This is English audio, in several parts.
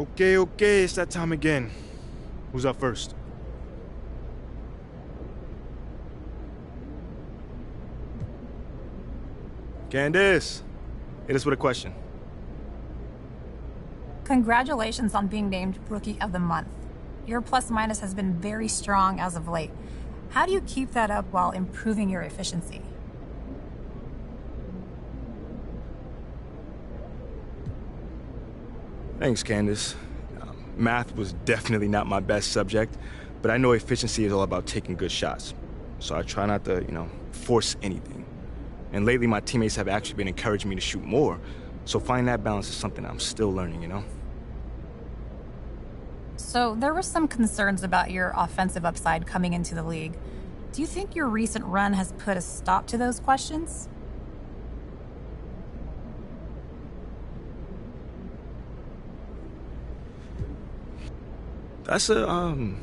Okay, it's that time again. Who's up first? Candace, hit us with a question. Congratulations on being named Rookie of the Month. Your plus-minus has been very strong as of late. How do you keep that up while improving your efficiency? Thanks, Candace. Math was definitely not my best subject, but I know efficiency is all about taking good shots. So I try not to, force anything. And lately my teammates have actually been encouraging me to shoot more, so finding that balance is something I'm still learning, So there were some concerns about your offensive upside coming into the league. Do you think your recent run has put a stop to those questions? That's an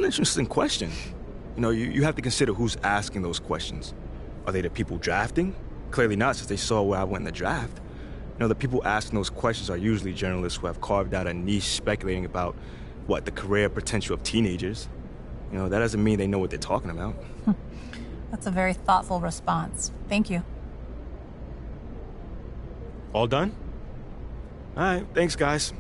interesting question. You have to consider who's asking those questions. Are they the people drafting? Clearly not, since they saw where I went in the draft. The people asking those questions are usually journalists who have carved out a niche speculating about, the career potential of teenagers. That doesn't mean they know what they're talking about. That's a very thoughtful response. Thank you. All done? All right, thanks, guys.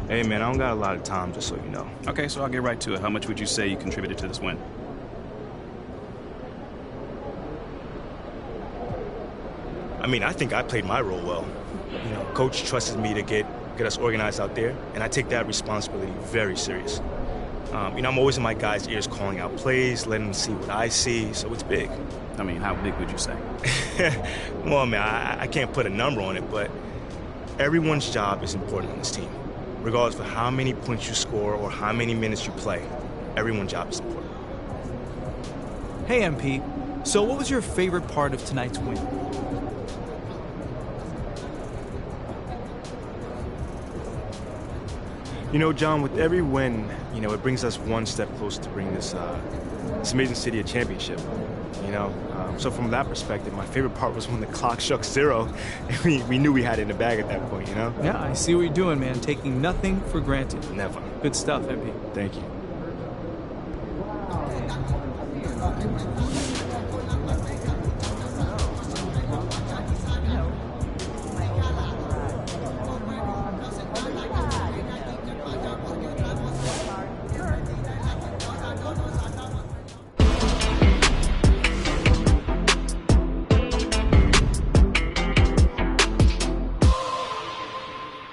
Hey, man, I don't got a lot of time, just so you know. Okay, so I'll get right to it. How much would you say you contributed to this win? I think I played my role well. Coach trusted me to get us organized out there, and I take that responsibility very serious. I'm always in my guys' ears calling out plays, letting them see what I see, so it's big. How big would you say? Well, man, I can't put a number on it, but everyone's job is important on this team. Regardless of how many points you score or how many minutes you play, everyone's job is important. Hey, MP. So what was your favorite part of tonight's win? John, with every win, it brings us one step closer to bringing this amazing city a championship. So from that perspective, my favorite part was when the clock struck 0, and we knew we had it in the bag at that point, Yeah, I see what you're doing, man. Taking nothing for granted. Never. Good stuff, MP. Thank you.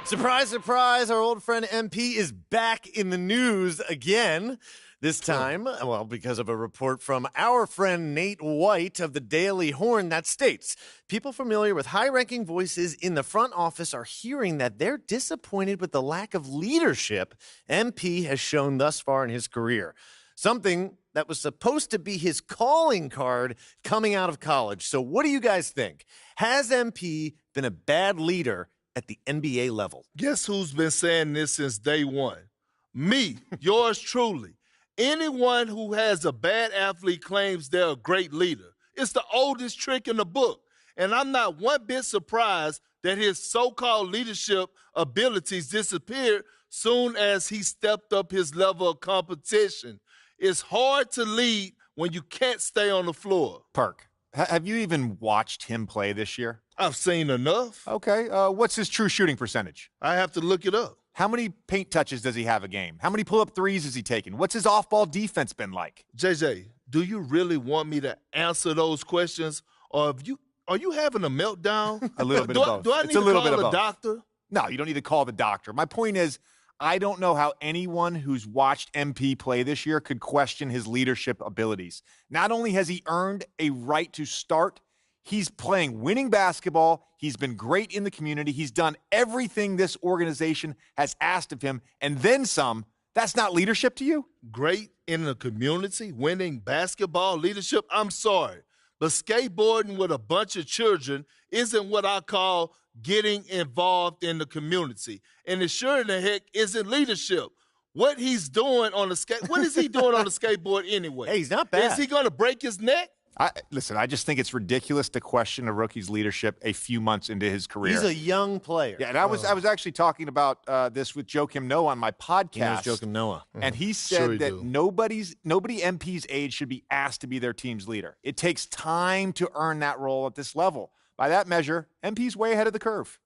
Surprise, surprise, our old friend MP is back in the news again. This time, because of a report from our friend Nate White of the Daily Horn that states, people familiar with high-ranking voices in the front office are hearing that they're disappointed with the lack of leadership MP has shown thus far in his career. Something that was supposed to be his calling card coming out of college. So what do you guys think? Has MP been a bad leader at the NBA level? Guess who's been saying this since day one? Me, yours truly. Anyone who has a bad athlete claims they're a great leader. It's the oldest trick in the book. And I'm not one bit surprised that his so-called leadership abilities disappeared soon as he stepped up his level of competition. It's hard to lead when you can't stay on the floor. Perk, have you even watched him play this year? I've seen enough. Okay. What's his true shooting percentage? I have to look it up. How many paint touches does he have a game? How many pull-up threes has he taken? What's his off-ball defense been like? JJ, do you really want me to answer those questions, or are you having a meltdown? A little bit of both. Do I need to call a doctor? No, you don't need to call the doctor. My point is, I don't know how anyone who's watched MP play this year could question his leadership abilities. Not only has he earned a right to start, he's playing winning basketball. He's been great in the community. He's done everything this organization has asked of him, and then some. That's not leadership to you? Great in the community, winning basketball leadership? I'm sorry, but skateboarding with a bunch of children isn't what I call getting involved in the community. And it sure in the heck isn't leadership. What he's doing on the what is he doing on the skateboard anyway? Hey, he's not bad. Is he going to break his neck? Listen, I just think it's ridiculous to question a rookie's leadership a few months into his career. He's a young player. Yeah, and I was actually talking about this with Joakim Noah on my podcast. He knows Joakim Noah. And he said that nobody MP's age should be asked to be their team's leader. It takes time to earn that role at this level. By that measure, MP's way ahead of the curve.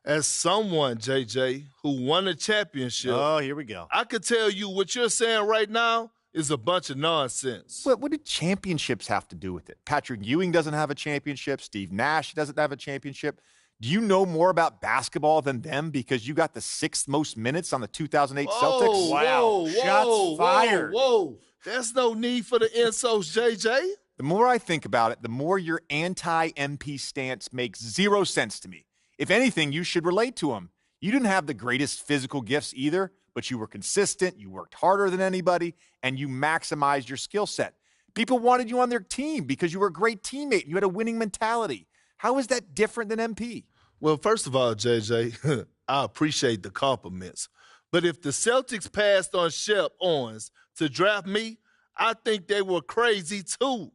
As someone, JJ, who won a championship, oh, here we go. I could tell you what you're saying right now is a bunch of nonsense. What do championships have to do with it? Patrick Ewing doesn't have a championship. Steve Nash doesn't have a championship. Do you know more about basketball than them because you got the 6th most minutes on the 2008 Celtics? Wow. Shots fired. Whoa. There's no need for the insults, JJ. The more I think about it, the more your anti-MP stance makes zero sense to me. If anything, you should relate to him. You didn't have the greatest physical gifts either, but you were consistent, you worked harder than anybody, and you maximized your skill set. People wanted you on their team because you were a great teammate. You had a winning mentality. How is that different than MP? Well, first of all, JJ, I appreciate the compliments. But if the Celtics passed on Shep Owens to draft me, I think they were crazy too.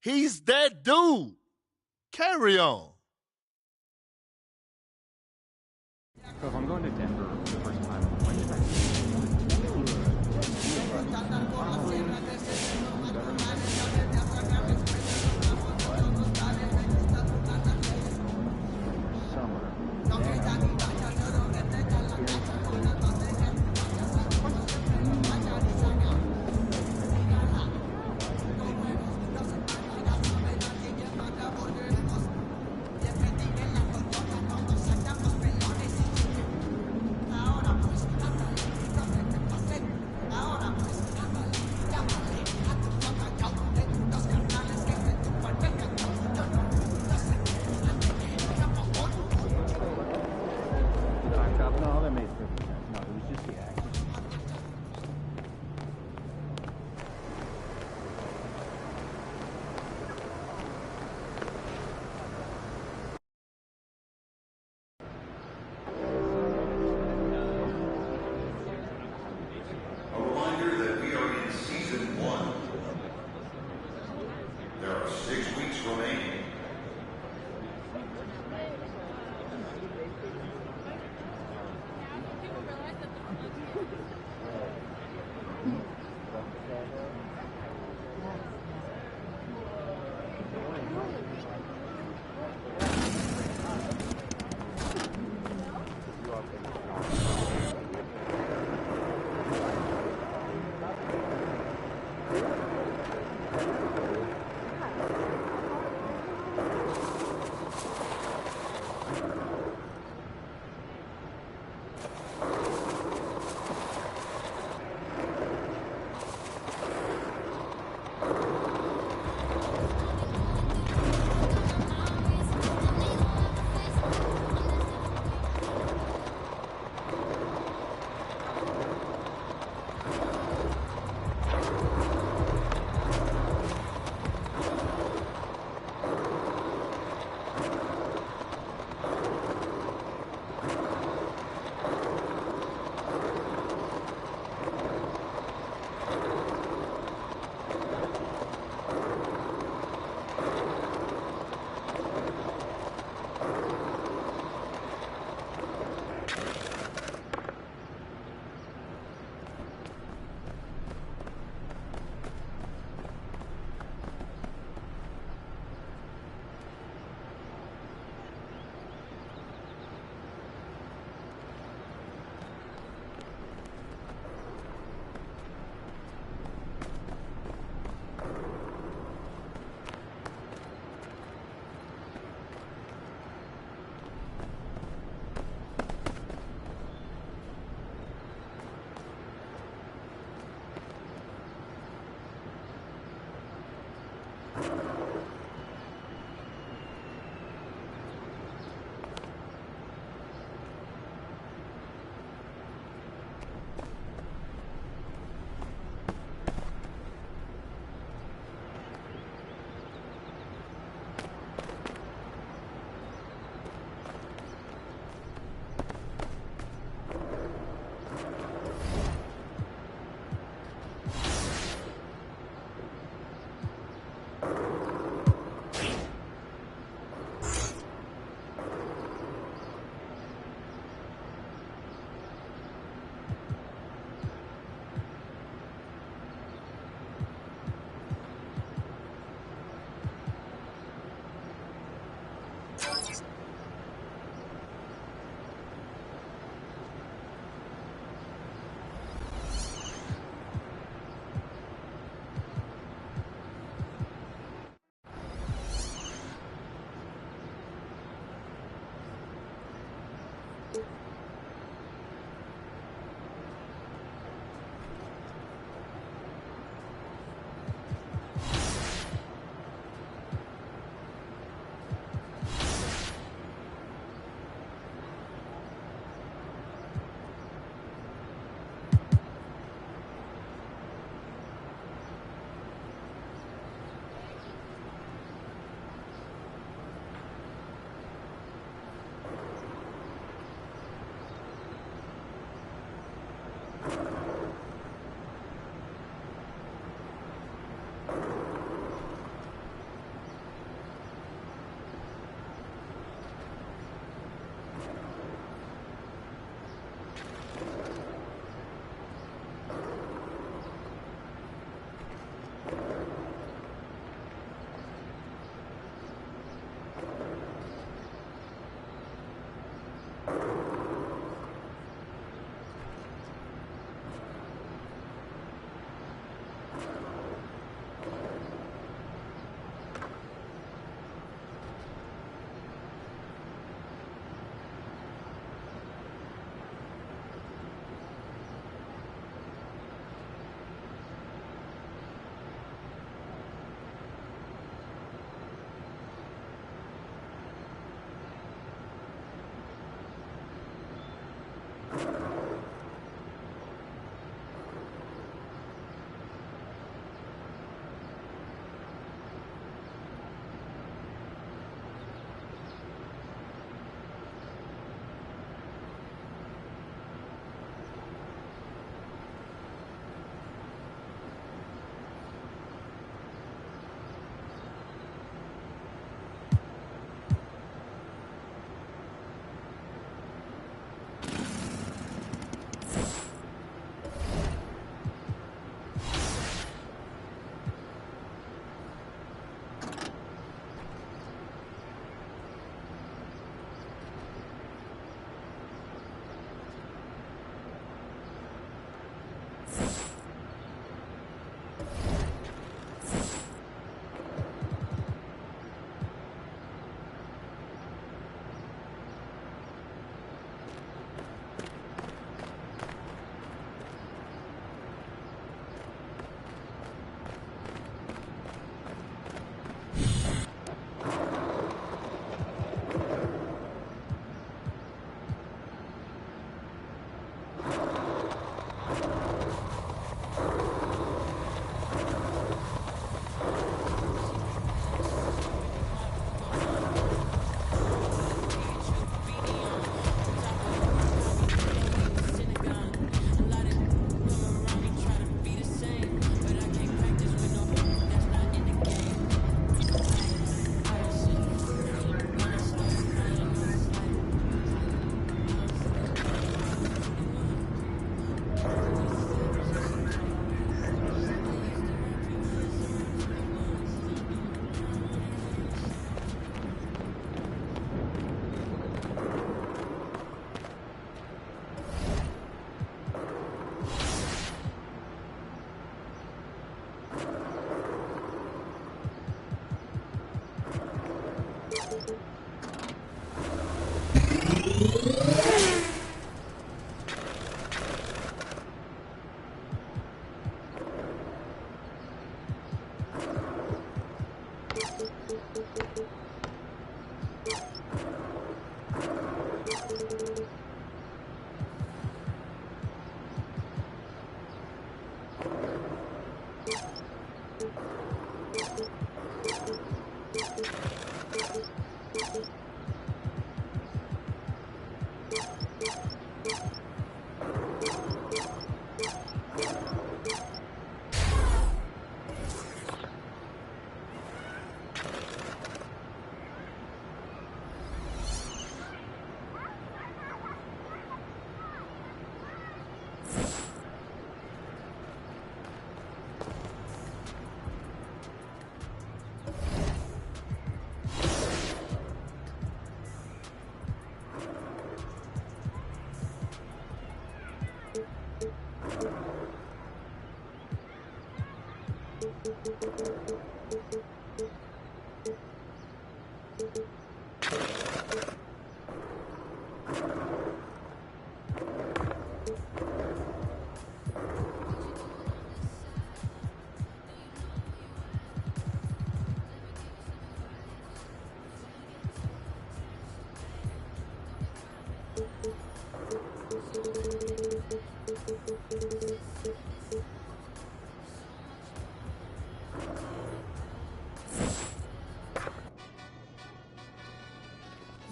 He's that dude. Carry on. So if I'm going to Denver for the first time, when should I?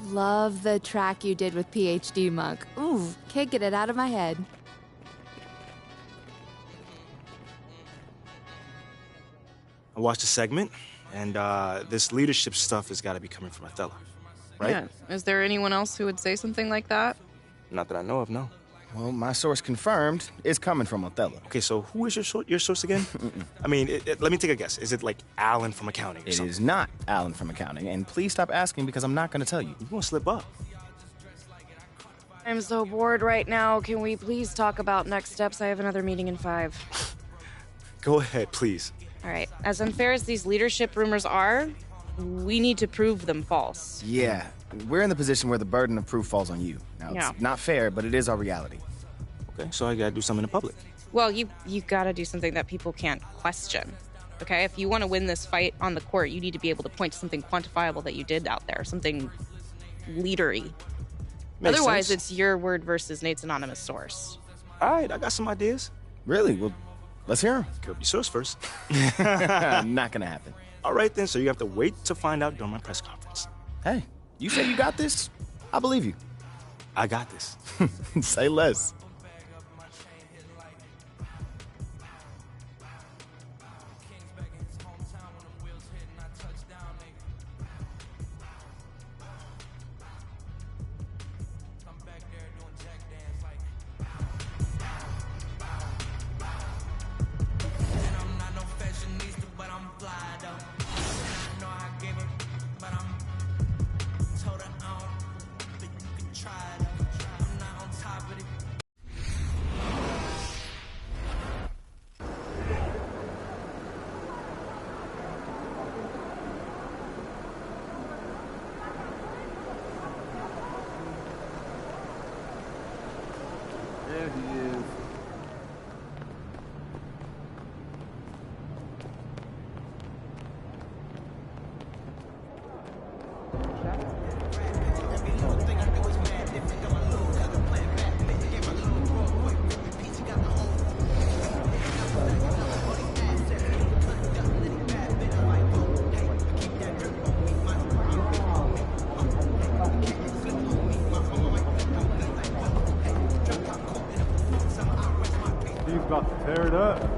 Love the track you did with PhD Monk. Ooh, can't get it out of my head. I watched the segment, and this leadership stuff has got to be coming from Othello, right? Yeah. Is there anyone else who would say something like that? Not that I know of, no. Well, my source confirmed it's coming from Othello. Okay, so who is your source again? I mean, let me take a guess. Is it like Alan from accounting or It something? is not Alan from accounting, and please stop asking because I'm not going to tell you. You're going to slip up. I'm so bored right now. Can we please talk about next steps? I have another meeting in 5. Go ahead, please. All right. As unfair as these leadership rumors are, we need to prove them false. Yeah, we're in the position where the burden of proof falls on you. Now, Yeah. it's not fair, but it is our reality. Okay, so I got to do something in public. Well, you've got to do something that people can't question. Okay? If you want to win this fight on the court, you need to be able to point to something quantifiable that you did out there, something leadery. Makes Otherwise, sense. it's your word versus Nate's anonymous source. All right, I got some ideas. Really? Well, let's hear him. Could be source first. Not gonna happen. All right, then, so you have to wait to find out during my press conference. Hey, you say you got this? I believe you. I got this. Say less. There he is. He's about to tear it up.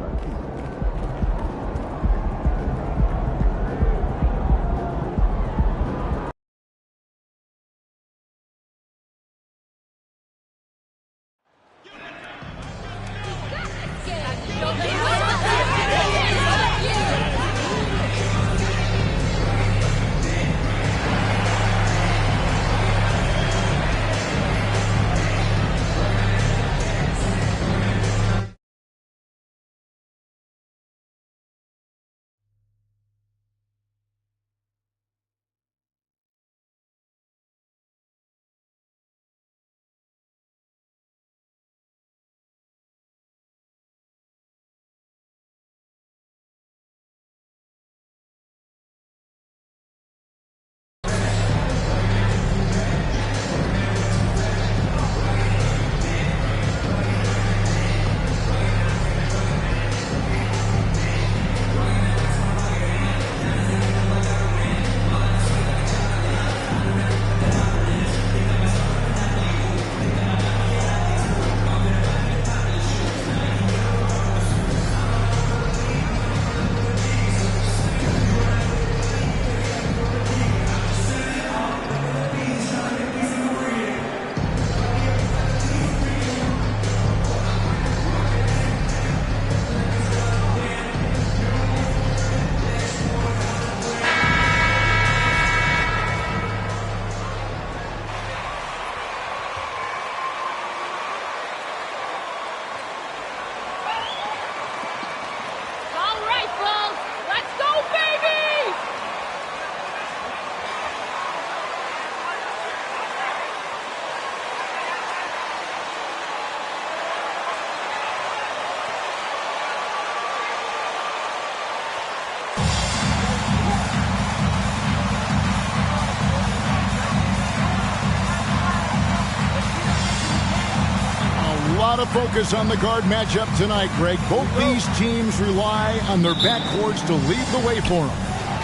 A lot of focus on the guard matchup tonight, Greg. Both these teams rely on their backcourts to lead the way for them.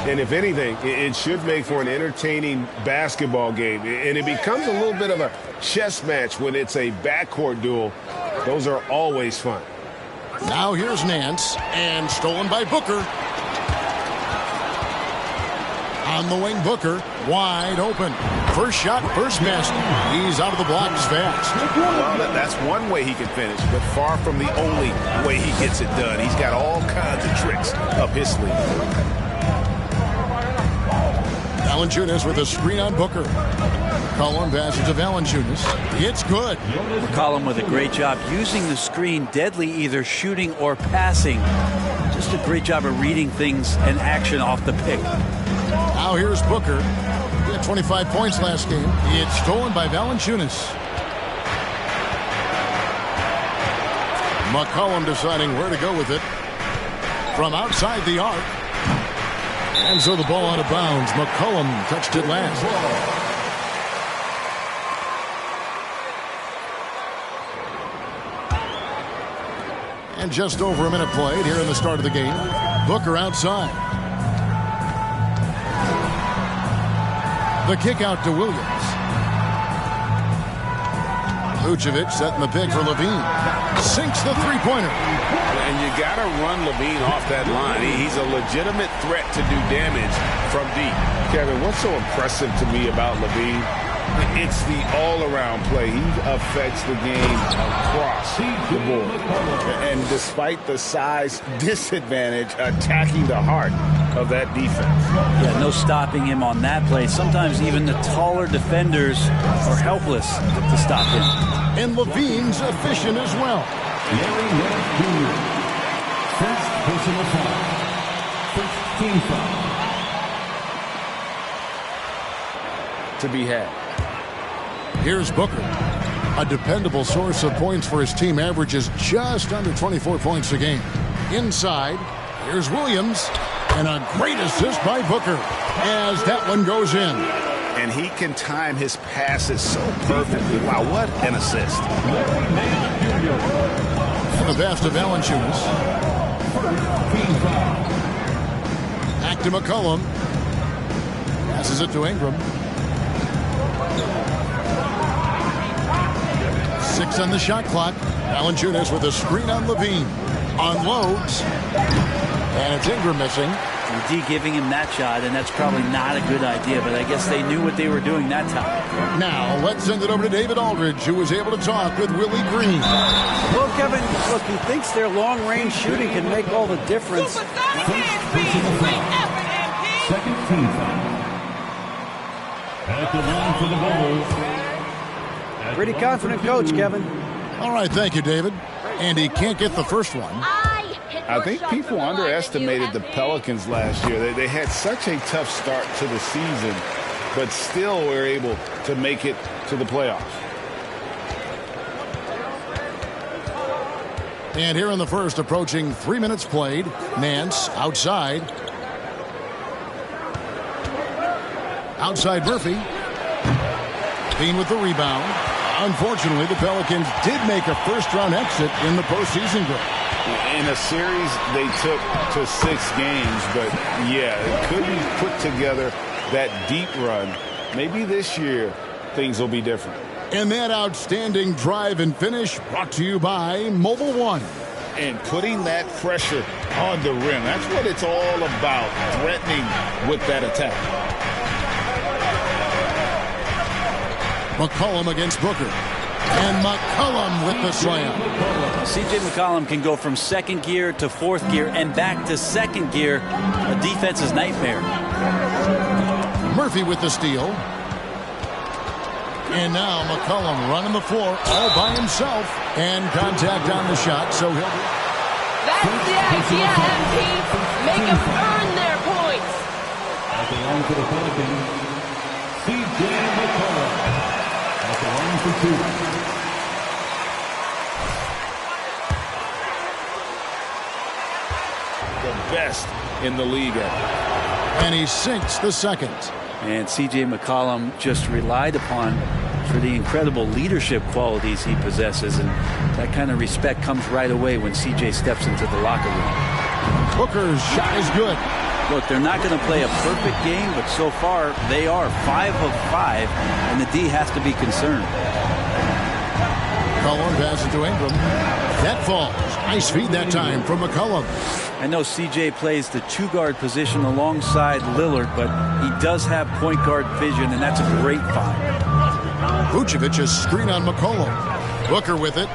And if anything, it should make for an entertaining basketball game. And it becomes a little bit of a chess match when it's a backcourt duel. Those are always fun. Now here's Nance, and stolen by Booker. On the wing, Booker, wide open. First shot, first miss. He's out of the blocks fast. Well, that's one way he can finish, but far from the only way he gets it done. He's got all kinds of tricks up his sleeve. Valanciunas with a screen on Booker. McCollum passes to Valanciunas. It's good. McCollum with a great job using the screen, deadly either shooting or passing. Just a great job of reading things and action off the pick. Now here's Booker. He had 25 points last game. It's stolen by Valanciunas. McCollum deciding where to go with it. From outside the arc. And so the ball out of bounds. McCollum touched it last. And just over a minute played here in the start of the game. Booker outside. The kick out to Williams. Vucevic setting the pick for Levine. Sinks the three-pointer. And you got to run Levine off that line. He's a legitimate threat to do damage from deep. Kevin, what's so impressive to me about Levine? It's the all-around play. He affects the game across the board. And despite the size disadvantage, attacking the heart of that defense. Yeah, no stopping him on that play. Sometimes even the taller defenders are helpless to stop him. And Levine's efficient as well. First personal foul. First team foul. To be had. Here's Booker. A dependable source of points for his team, averages just under 24 points a game. Inside, here's Williams. And a great assist by Booker as that one goes in. And he can time his passes so perfectly. Wow, what an assist. And the pass to Valanciunas. Back to McCollum. Passes it to Ingram. 6 on the shot clock. Valanciunas with a screen on Levine. Unloads. And it's Ingram missing. The D giving him that shot, and that's probably not a good idea, but I guess they knew what they were doing that time. Now, let's send it over to David Aldridge, who was able to talk with Willie Green. Well, Kevin, look, he thinks their long-range shooting can make all the difference. Second team foul. At the line for the Bulls. Pretty confident coach, Kevin. All right, thank you, David. And he can't get the first one. I think people underestimated the Pelicans last year. They had such a tough start to the season, but still were able to make it to the playoffs. And here in the first, approaching 3 minutes played, Nance outside. Outside Murphy. Bean with the rebound. Unfortunately, the Pelicans did make a first-round exit in the postseason group. In a series they took to 6 games, but yeah, couldn't put together that deep run. Maybe this year things will be different. And that outstanding drive and finish brought to you by Mobile One. And putting that pressure on the rim, that's what it's all about, threatening with that attack. McCollum against Booker. And McCollum with the slam. C.J. McCollum can go from second gear to fourth gear and back to second gear. A defense's nightmare. Murphy with the steal. And now McCollum running the floor all by himself. And contact on the shot, so he'll be... That's the idea, MP. Make them earn their points. At the line for the Pelicans, C.J. McCollum. At the line for 2. Best in the league. And he sinks the second. And C.J. McCollum just relied upon for the incredible leadership qualities he possesses, and that kind of respect comes right away when C.J. steps into the locker room. Booker's shot is good. Look, they're not going to play a perfect game, but so far they are 5 of 5, and the D has to be concerned. McCollum passes to Ingram. That falls. Nice feed that time from McCollum. I know CJ plays the 2-guard position alongside Lillard, but he does have point guard vision, and that's a great find. Vucevic is screen on McCollum. Booker with it.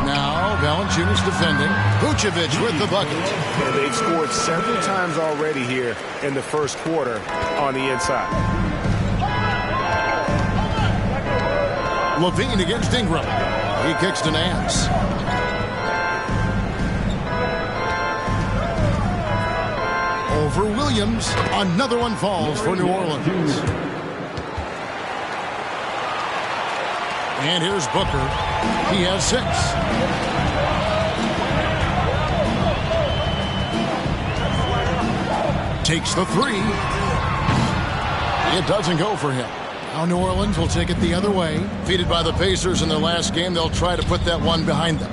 Now Valanciunas defending. Vucevic with the bucket. And they've scored several times already here in the first quarter on the inside. Levine against Ingram. He kicks to Nance. Over Williams. Another one falls for New Orleans. And here's Booker. He has 6. Takes the 3. It doesn't go for him. Now New Orleans will take it the other way. Defeated by the Pacers in their last game, they'll try to put that one behind them.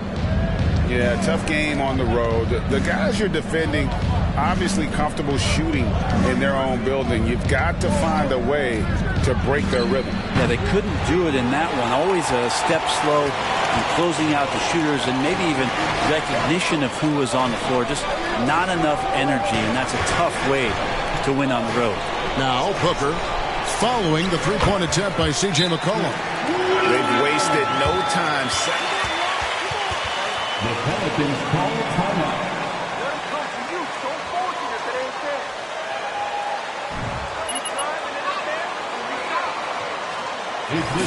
Yeah, tough game on the road. The guys you're defending, obviously comfortable shooting in their own building. You've got to find a way to break their rhythm. Yeah, they couldn't do it in that one. Always a step slow and closing out the shooters, and maybe even recognition of who was on the floor. Just not enough energy, and that's a tough way to win on the road. Now Booker following the three-point attempt by C.J. McCollum. They've wasted no time. The Pelicans call a timeout. It's the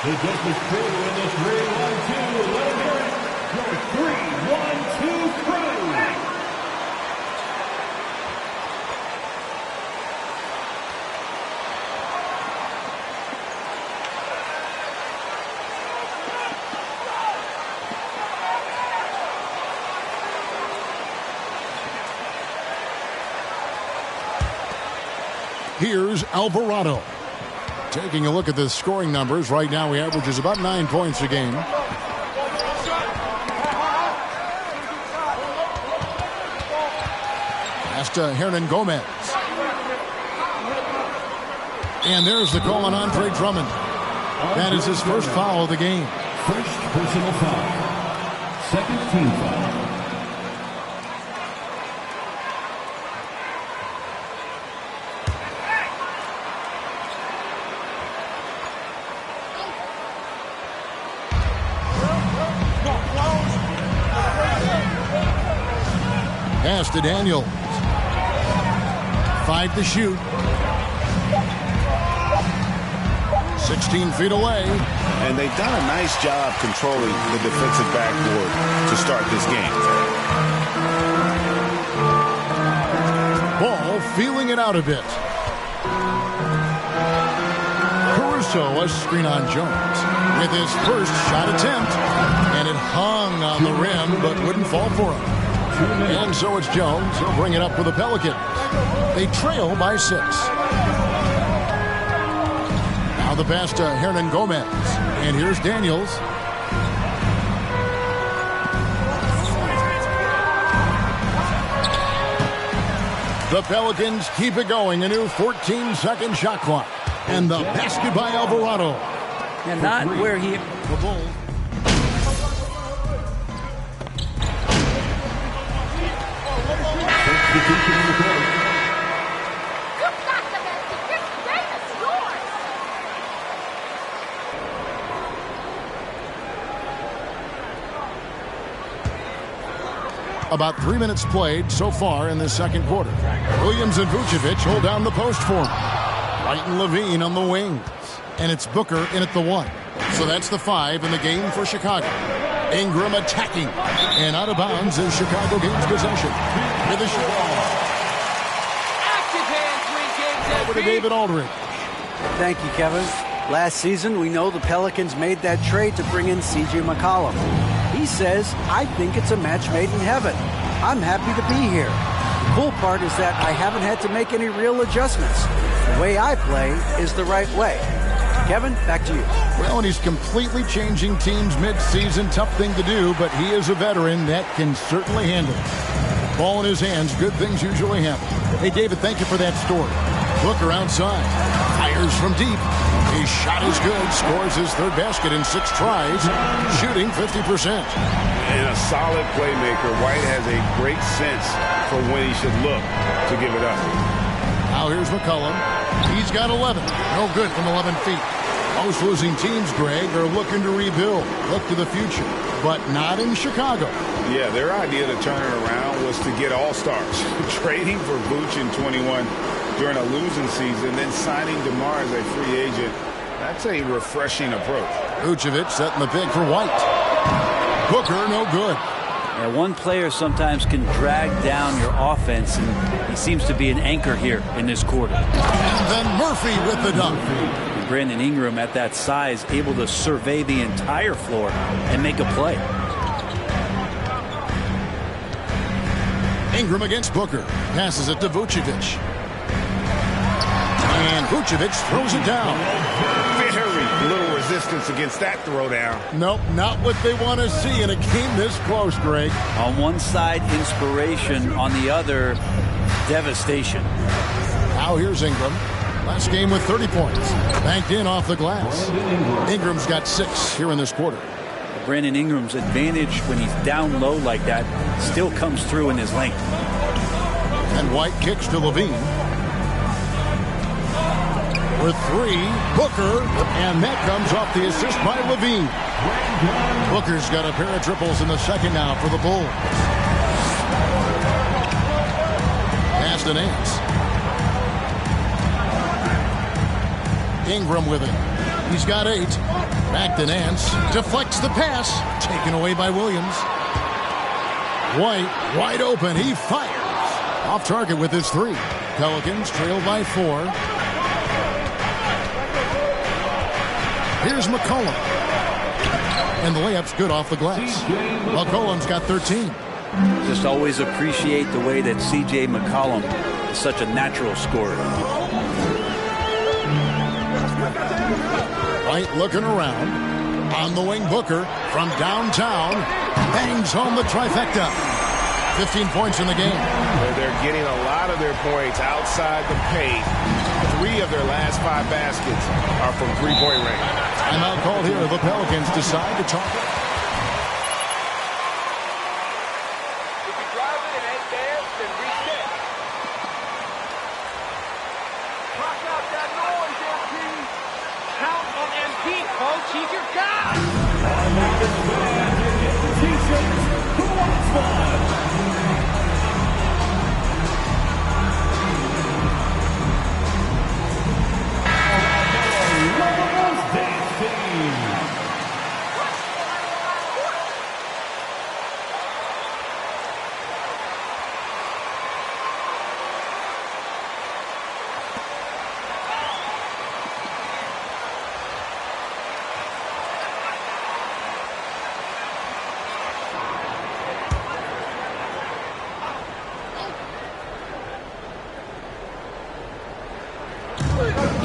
The Justice crew in the 3-1-2. Let him hear it. Your 3-1-2 crew. Here's Alvarado. Taking a look at the scoring numbers, right now he averages about 9 points a game. Pass to Hernan Gomez. And there's the call on Andre Drummond. That is his first foul of the game. First personal foul. Second team foul. Pass to Daniels. 5 to shoot. 16 feet away. And they've done a nice job controlling the defensive backboard to start this game. Ball feeling it out a bit. Caruso, a screen on Jones with his first shot attempt. And it hung on the rim but wouldn't fall for him. And so it's Jones. He'll bring it up for the Pelicans. They trail by 6. Now the pass to Hernan Gomez. And here's Daniels. The Pelicans keep it going. A new 14-second shot clock. And the basket by Alvarado. And not where he... The Bulls. About 3 minutes played so far in this second quarter. Williams and Vucevic hold down the post for him. Wright and Levine on the wings. And it's Booker in at the 1. So that's the 5 in the game for Chicago. Ingram attacking. And out of bounds is Chicago gains possession. With the shot. Over to David Aldridge. Thank you, Kevin. Last season, we know the Pelicans made that trade to bring in C.J. McCollum. He says, I think it's a match made in heaven. I'm happy to be here. The cool part is that I haven't had to make any real adjustments. The way I play is the right way. Kevin, back to you. Well, and he's completely changing teams mid-season. Tough thing to do, but he is a veteran that can certainly handle it. Ball in his hands, good things usually happen. Hey, David, thank you for that story. Booker outside. Fires from deep. His shot is good. Scores his third basket in 6 tries. Shooting 50%. And a solid playmaker. White has a great sense for when he should look to give it up. Now here's McCollum. He's got 11. No good from 11 feet. Most losing teams, Greg, are looking to rebuild. Look to the future. But not in Chicago. Yeah, their idea to turn it around was to get all-stars. Trading for Vooch in 21 during a losing season, then signing DeMar as a free agent. That's a refreshing approach. Vucevic setting the pick for White. Booker, no good. Yeah, one player sometimes can drag down your offense, and he seems to be an anchor here in this quarter. And then Murphy with the dunk. And Brandon Ingram at that size, able to survey the entire floor and make a play. Ingram against Booker. Passes it to Vucevic. And Vucevic throws it down. Very little resistance against that throwdown. Nope, not what they want to see in a game this close, Greg. On one side, inspiration. On the other, devastation. Now here's Ingram. Last game with 30 points. Banked in off the glass. Ingram's got 6 here in this quarter. Brandon Ingram's advantage when he's down low like that still comes through in his length. And White kicks to Levine. For 3, Booker, and that comes off the assist by Levine. Booker's got a pair of triples in the second now for the Bulls. Pass to Nance. Ingram with it. He's got 8. Back to Nance. Deflects the pass. Taken away by Williams. White, wide open. He fires. Off target with his 3. Pelicans trail by 4. Here's McCollum. And the layup's good off the glass. McCollum's got 13. Just always appreciate the way that C.J. McCollum is such a natural scorer. White looking around. On the wing, Booker from downtown. Bangs home the trifecta. 15 points in the game. They're getting a lot of their points outside the paint. 3 of their last 5 baskets are from three-point range. Timeout called here. The Pelicans decide to talk. If you drive it and ain't there, then reset. Knock out that noise, MP. Count on MP, coach. He's your guy. T-shirts, who wants one?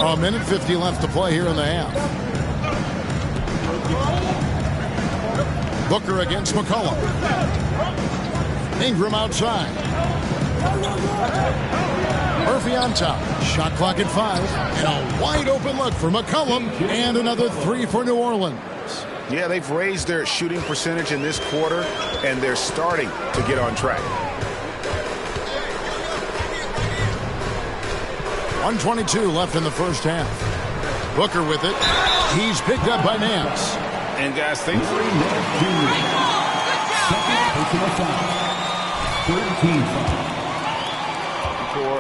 A minute 50 left to play here in the half. Booker against McCollum. Ingram outside. Murphy on top. Shot clock at 5. And a wide open look for McCollum. And another 3 for New Orleans. Yeah, they've raised their shooting percentage in this quarter, and they're starting to get on track. 1:22 left in the first half. Booker with it. He's picked up by Nance. And guys, things Second personal foul. 13 foul.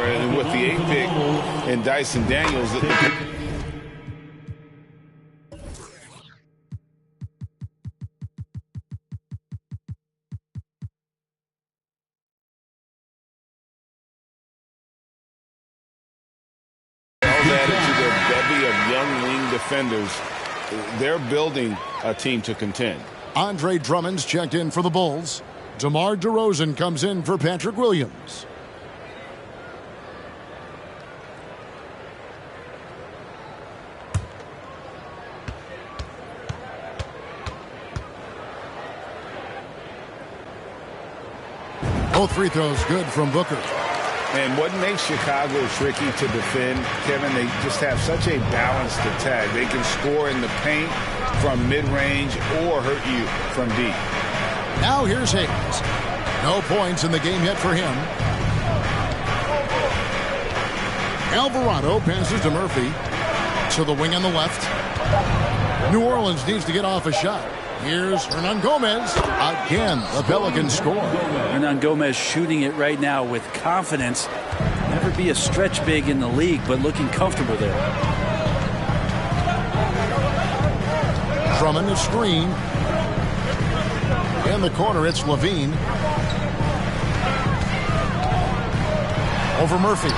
and with the 8th pick and Dyson Daniels. Defenders, they're building a team to contend. Andre Drummond's checked in for the Bulls. DeMar DeRozan comes in for Patrick Williams. Both free throws good from Booker. And what makes Chicago tricky to defend, Kevin, they just have such a balanced attack. They can score in the paint from mid-range or hurt you from deep. Now here's Hayes. No points in the game yet for him. Alvarado passes to Murphy. To the wing on the left. New Orleans needs to get off a shot. Here's Hernan Gomez. Again, the Pelicans score. Hernan Gomez shooting it right now with confidence. Never be a stretch big in the league, but looking comfortable there. Drummond a screen. In the corner, it's Levine. Over Murphy.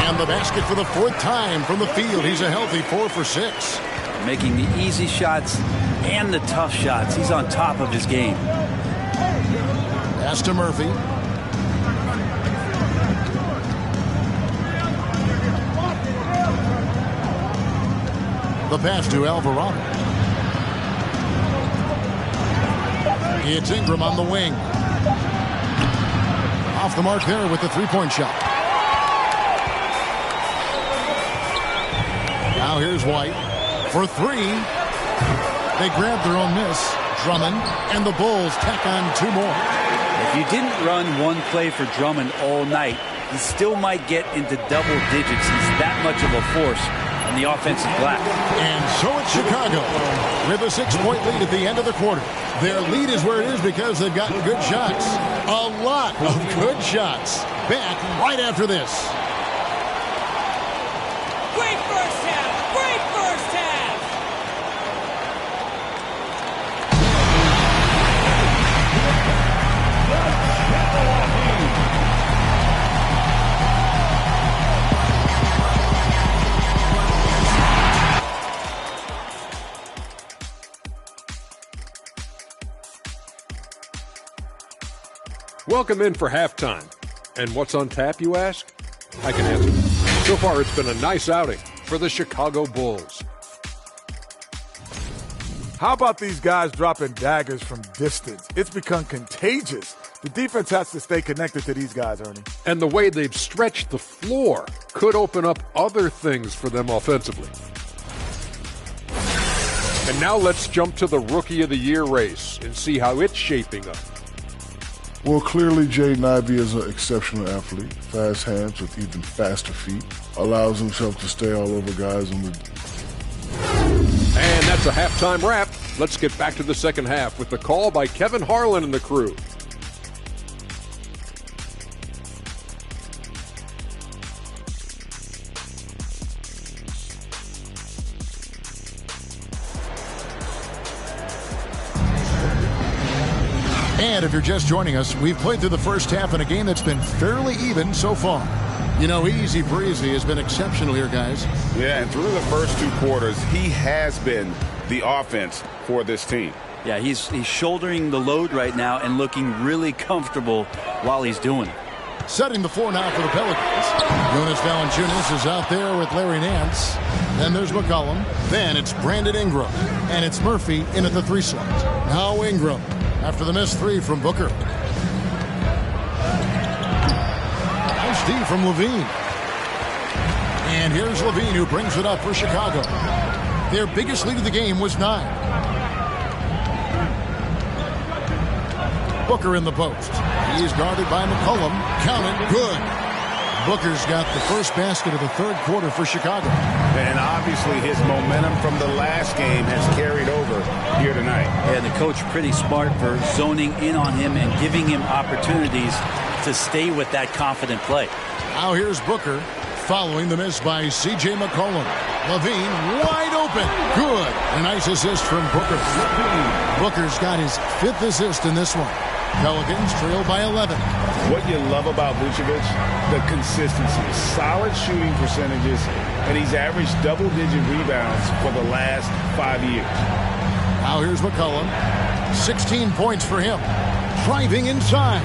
And the basket for the 4th time from the field. He's a healthy 4 for 6. Making the easy shots and the tough shots. He's on top of his game. Pass to Murphy. The pass to Alvarado. It's Ingram on the wing. Off the mark there with the three-point shot. Now here's White for three. They grab their own miss. Drummond, and the Bulls tack on 2 more. If you didn't run one play for Drummond all night, he still might get into double digits. He's that much of a force on the offensive glass. And so it's Chicago with a 6-point lead at the end of the quarter. Their lead is where it is because they've gotten good shots. A lot of good shots. Back right after this. Great first half! Great first half! Welcome in for halftime. And what's on tap, you ask? I can answer. So far, it's been a nice outing for the Chicago Bulls. How about these guys dropping daggers from distance? It's become contagious. The defense has to stay connected to these guys, Ernie. And the way they've stretched the floor could open up other things for them offensively. And now let's jump to the Rookie of the Year race and see how it's shaping up. Well, clearly Jaden Ivey is an exceptional athlete. Fast hands with even faster feet. Allows himself to stay all over guys. And that's a halftime wrap. Let's get back to the second half with the call by Kevin Harlan and the crew. And if you're just joining us, we've played through the first half in a game that's been fairly even so far. You know, Easy Breezy has been exceptional here, guys. Yeah, and through the first 2 quarters, he has been the offense for this team. Yeah, he's shouldering the load right now and looking really comfortable while he's doing it. Setting the floor now for the Pelicans. Jonas Valanciunas is out there with Larry Nance. Then there's McCollum. Then it's Brandon Ingram. And it's Murphy in at the 3 slot. Now Ingram after the missed 3 from Booker. Nice D from Levine. And here's Levine who brings it up for Chicago. Their biggest lead of the game was 9. Booker in the post. He's guarded by McCollum. Count it. Good. Booker's got the first basket of the 3rd quarter for Chicago. And obviously his momentum from the last game has carried over here tonight. And the coach pretty smart for zoning in on him and giving him opportunities to stay with that confident play. Now here's Booker following the miss by C.J. McCollum. Levine wide open. Good. A nice assist from Booker. Booker's got his 5th assist in this one. Pelicans trail by 11. What you love about Vucevic, the consistency, solid shooting percentages, and he's averaged double-digit rebounds for the last 5 years. Now here's McCollum. 16 points for him. Driving inside.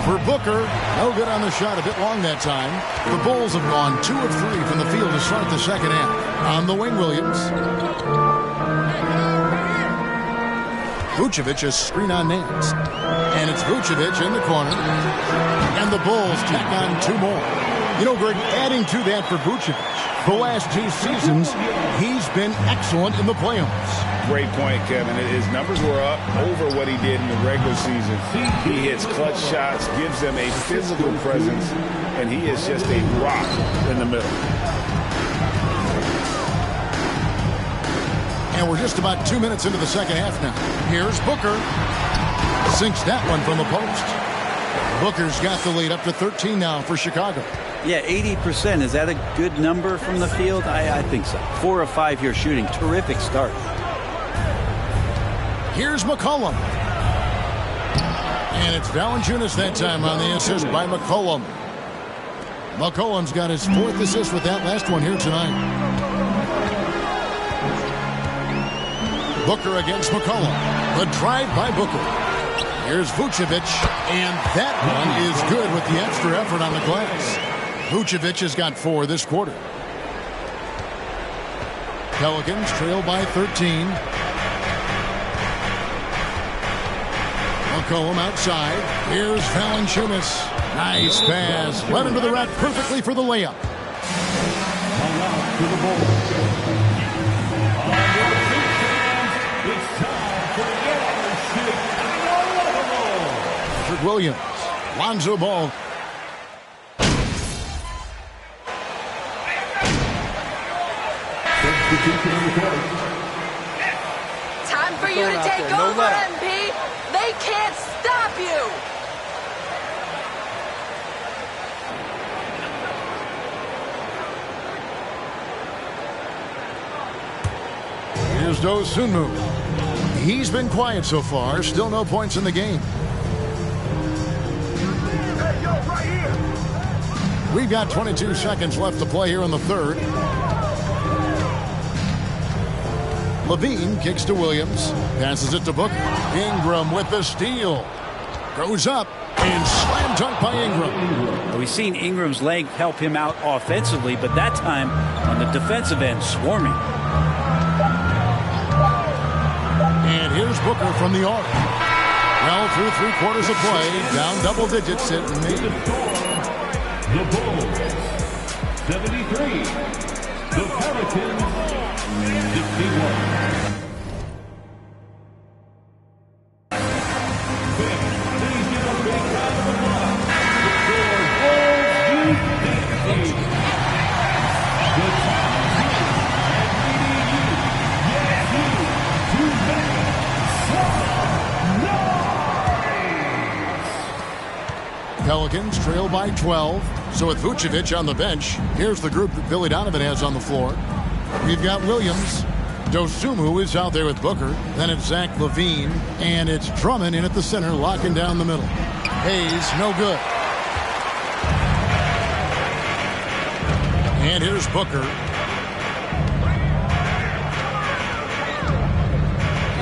Over Booker. No good on the shot. A bit long that time. The Bulls have gone 2 of 3 from the field to start the second half. On the wing, Williams. Vucevic a screen on Nance. And it's Vucevic in the corner. And the Bulls tack on 2 more. You know, Greg, adding to that for Vucevic, the last 2 seasons, he's been excellent in the playoffs. Great point, Kevin. His numbers were up over what he did in the regular season. He hits clutch shots, gives them a physical presence, and he is just a rock in the middle. And we're just about 2 minutes into the second half now. Here's Booker. Sinks that one from the post. Booker's got the lead up to 13 now for Chicago. Yeah, 80%. Is that a good number from the field? I think so. 4 of 5 here shooting. Terrific start. Here's McCollum. And it's Valanciunas that time on the assist by McCollum. McCollum's got his 4th assist with that last one here tonight. Booker against McCollum. The drive by Booker. Here's Vucevic, and that one is good with the extra effort on the glass. Vucevic has got 4 this quarter. Pelicans trail by 13. McCollum outside. Here's Valanciunas. Nice pass. Led into the rack perfectly for the layup. Patrick Williams. Lonzo Ball. Time for you to take over, MP. They can't stop you. Here's Dosunmu. He's been quiet so far. Still no points in the game. We've got 22 seconds left to play here in the third. Levine kicks to Williams. Passes it to Booker. Ingram with the steal. Goes up and slam dunk by Ingram. We've seen Ingram's leg help him out offensively, but that time on the defensive end, swarming. And here's Booker from the arc. Well, through 3/4 of play, down double digits at maybe. The Bulls, 73. The Pelicans, 61. Pelicans trail by 12. So with Vucevic on the bench, here's the group that Billy Donovan has on the floor. We've got Williams. Dosunmu is out there with Booker. Then it's Zach LaVine. And it's Drummond in at the center, locking down the middle. Hayes, no good. And here's Booker.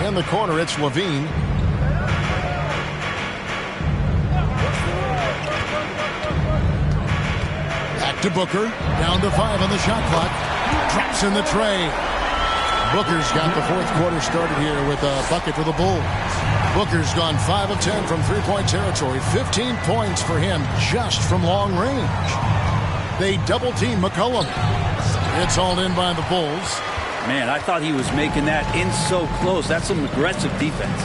In the corner, it's LaVine. Back to Booker. Down to 5 on the shot clock. Drops in the tray. Booker's got the fourth quarter started here with a bucket for the Bulls. Booker's gone 5 of 10 from three-point territory. 15 points for him just from long range. They double-team McCollum. It's hauled in by the Bulls. Man, I thought he was making that in so close. That's some aggressive defense.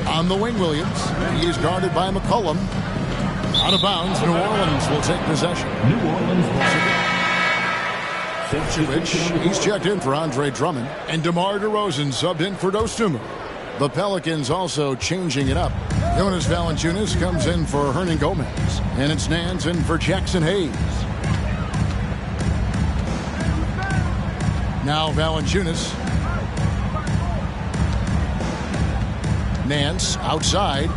On the wing, Williams. He is guarded by McCollum. Out of bounds, New Orleans will take possession. New Orleans Vucevic, he's checked in for Andre Drummond. And DeMar DeRozan subbed in for Dosunmu. The Pelicans also changing it up. Jonas Valanciunas comes in for Hernan Gomez. And it's Nance in for Jackson Hayes. Now Valanciunas. Nance outside.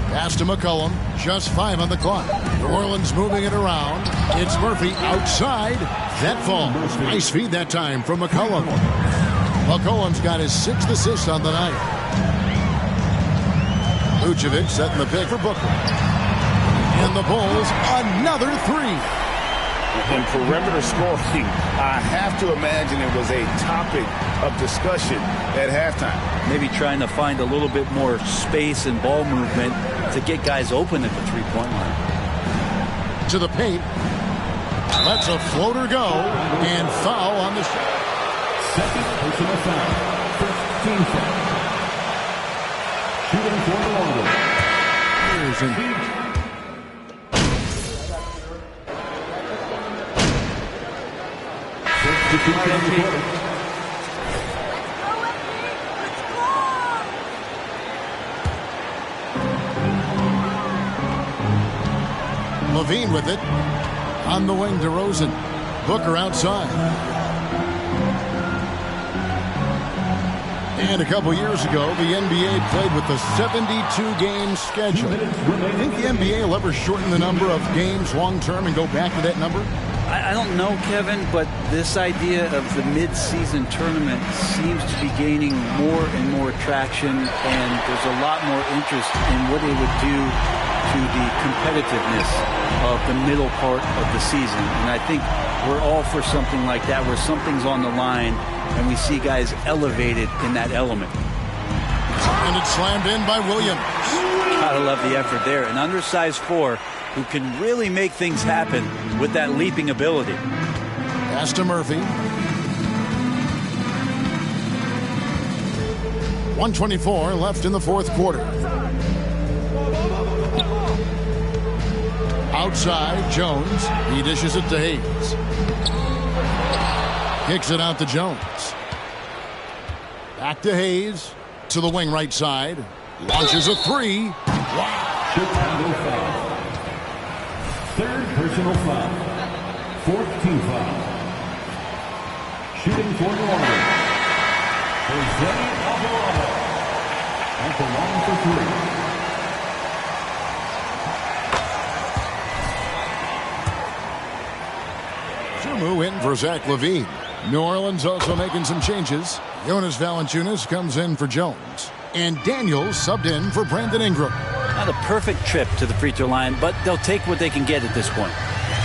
Pass to McCollum. Just 5 on the clock. New Orleans moving it around. It's Murphy outside. That falls. Nice feed that time from McCollum. McCollum's got his 6th assist on the night. Vucevic setting the pick for Booker. And the Bulls, another 3. In perimeter scoring, I have to imagine it was a topic of discussion at halftime. Maybe trying to find a little bit more space and ball movement to get guys open at the three-point line. To the paint. Lets a floater go. And foul on the shot. Second personal foul. First team foul. Shooting for the longest. Here's in. Levine with it. On the wing, DeRozan. Booker outside. And a couple years ago, the NBA played with a 72-game schedule. I think the NBA will ever shorten the number of games long-term and go back to that number? I don't know, Kevin, but this idea of the mid-season tournament seems to be gaining more and more traction, and there's a lot more interest in what it would do to to the competitiveness of the middle part of the season. And I think we're all for something like that, where something's on the line and we see guys elevated in that element. And it's slammed in by Williams. Gotta love the effort there. An undersized 4 who can really make things happen with that leaping ability. Pass to Murphy. 1:24 left in the fourth quarter. Outside, Jones. He dishes it to Hayes. Kicks it out to Jones. Back to Hayes. To the wing right side. Launches a 3. Wow. Chicago foul. Third personal foul. Fourth team foul. Shooting for New Orleans. Jose Alvarado. At the line for 3. Zumu in for Zach LaVine. New Orleans also making some changes. Jonas Valanciunas comes in for Jones. And Daniels subbed in for Brandon Ingram. Not a perfect trip to the free throw line, but they'll take what they can get at this point.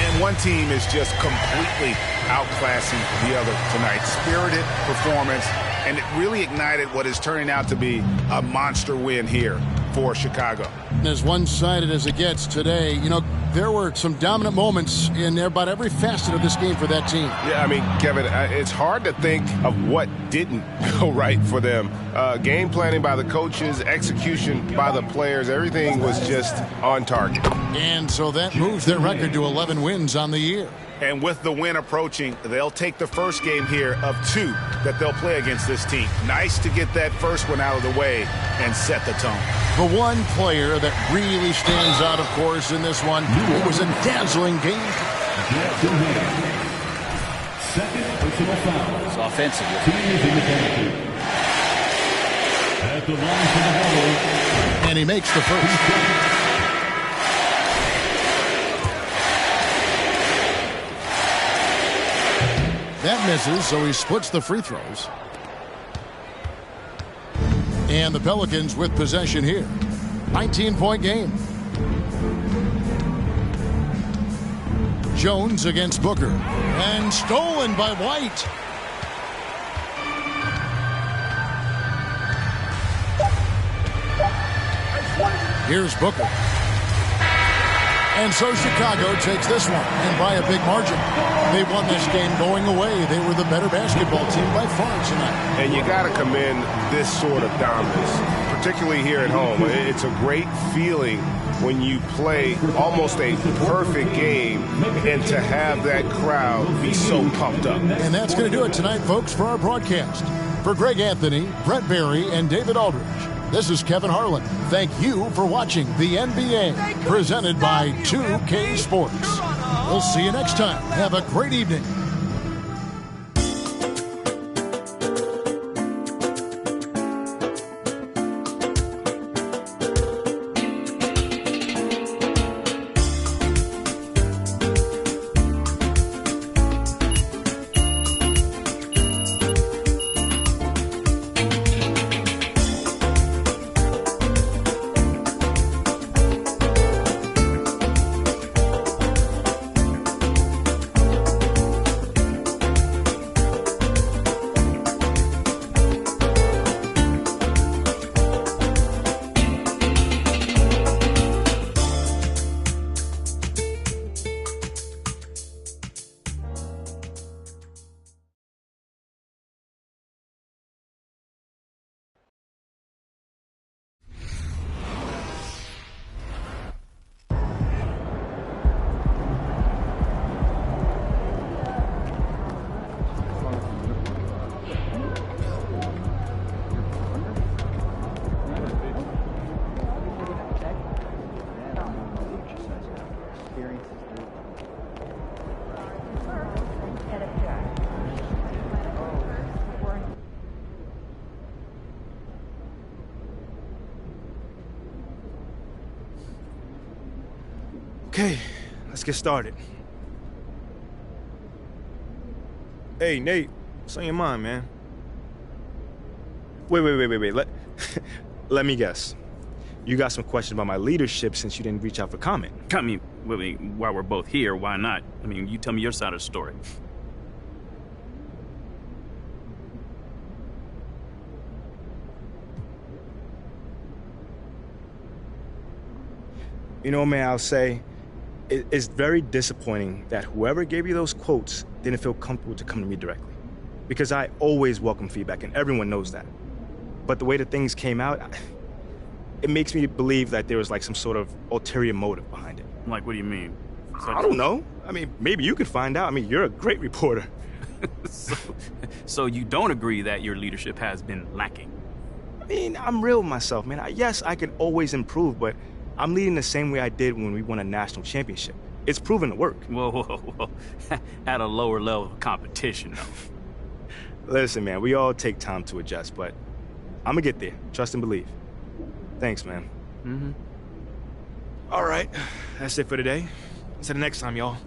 And one team is just completely outclassing the other tonight. Spirited performance, and it really ignited what is turning out to be a monster win here for Chicago. As one-sided as it gets today, you know, there were some dominant moments in about every facet of this game for that team. Yeah, I mean, Kevin, it's hard to think of what didn't go right for them. Game planning by the coaches, execution by the players, everything was just on target. And so that moves their record to 11 wins on the year. And with the win approaching, they'll take the first game here of 2 that they'll play against this team. Nice to get that first one out of the way and set the tone. The one player that really stands out, of course, in this one, it was a dazzling game. Second personal foul. It's offensive. Team using the penalty. At the line for the hole. And he makes the first. That misses, so he splits the free throws. And the Pelicans with possession here. 19-point game. Jones against Booker. And stolen by White. Here's Booker. And so Chicago takes this one, and by a big margin. They won this game going away. They were the better basketball team by far tonight. And you got to commend this sort of dominance, particularly here at home. It's a great feeling when you play almost a perfect game and to have that crowd be so pumped up. And that's going to do it tonight, folks, for our broadcast. For Greg Anthony, Brett Barry, and David Aldridge, this is Kevin Harlan. Thank you for watching the NBA, presented by 2K Sports. We'll see you next time. Have a great evening. Okay, let's get started. Hey, Nate, what's on your mind, man? Wait. Let me guess. you got some questions about my leadership since you didn't reach out for comment. I mean, while we're both here, why not? I mean, you tell me your side of the story. You know, man, I'll say it's very disappointing that whoever gave you those quotes didn't feel comfortable to come to me directly. Because I always welcome feedback, and everyone knows that. But the way that things came out, it makes me believe that there was like some sort of ulterior motive behind it. Like, what do you mean? I don't know. I mean, maybe you could find out. I mean, you're a great reporter. So you don't agree that your leadership has been lacking? I mean, I'm real with myself, man. Yes, I can always improve, but I'm leading the same way I did when we won a national championship. It's proven to work. Whoa. At a lower level of competition, though. Listen, man, we all take time to adjust, but I'm gonna get there. Trust and believe. Thanks, man. Mm-hmm. All right, that's it for today. Until the next time, y'all.